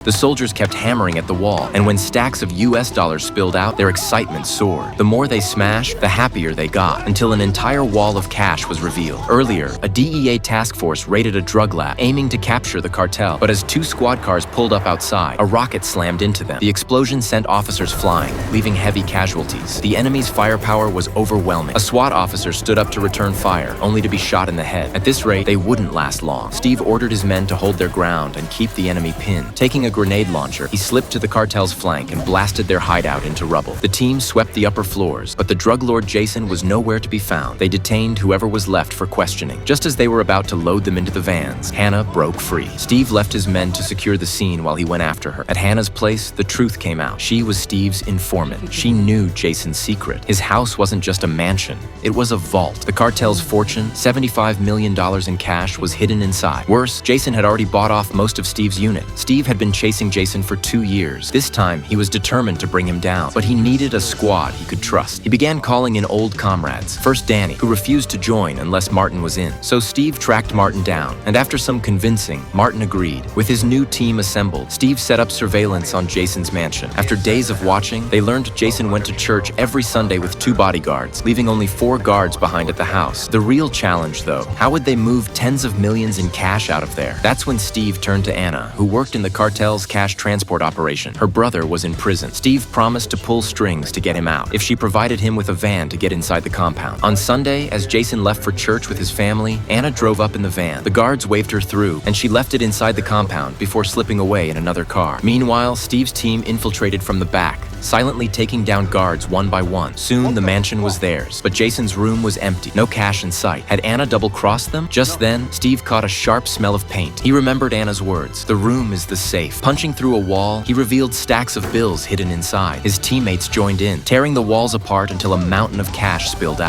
The soldiers kept hammering at the wall, and when stacks of US dollars spilled out, their excitement soared. The more they smashed, the happier they got, until an entire wall of cash was revealed. Earlier, a DEA task force raided a drug lab, aiming to capture the cartel. But as two squad cars pulled up outside, a rocket slammed into them. The explosion sent officers flying, leaving heavy casualties. The enemy's firepower was overwhelming. A SWAT officer stood up to return fire, only to be shot in the head. At this rate, they wouldn't last long. Steve ordered his men to hold their ground and keep the enemy pinned. Taking a grenade launcher, he slipped to the cartel's flank and blasted their hideout into rubble. The team swept the upper floors, but the drug lord Jason was nowhere to be found. They detained whoever was left for questioning. Just as they were about to load them into the vans, Hannah broke free. Steve left his men to secure the scene while he went after her. At Hannah's place, the truth came out. She was Steve's informant. She knew Jason's secret. His house wasn't just a mansion, it was a vault. The cartel's fortune, $75 million in cash, was hidden inside. Worse, Jason had already bought off most of Steve's unit. Steve had been chasing Jason for 2 years. This time, he was determined to bring him down, but he needed a squad he could trust. He began calling in old comrades. First Danny, who refused to join unless Martin was in. So Steve tracked Martin down, and after some convincing, Martin agreed. With his new team assembled, Steve set up surveillance on Jason's mansion. After days of watching, they learned Jason went to church every Sunday with 2 bodyguards, leaving only 4 guards behind at the house. The real challenge, though, how would they move tens of millions in cash out of there? That's when Steve turned to Anna, who worked in the cartel's cash transport operation. Her brother was in prison. Steve promised to pull strings to get him out if she provided him with a van to get inside the compound. On Sunday, as Jason left for church with his family, Anna drove up in the van. The guards waved her through, and she left it inside the compound before slipping away in another car. Meanwhile, Steve's team infiltrated from the back, silently taking down guards one by one. Soon, the mansion was theirs, but Jason's room was empty, no cash in sight. Had Anna double-crossed them? Just then, Steve caught a sharp smell of paint. He remembered Anna's words, "The room is the safe." Punching through a wall, he revealed stacks of bills hidden inside. His teammates joined in, tearing the walls apart until a mountain of cash spilled out.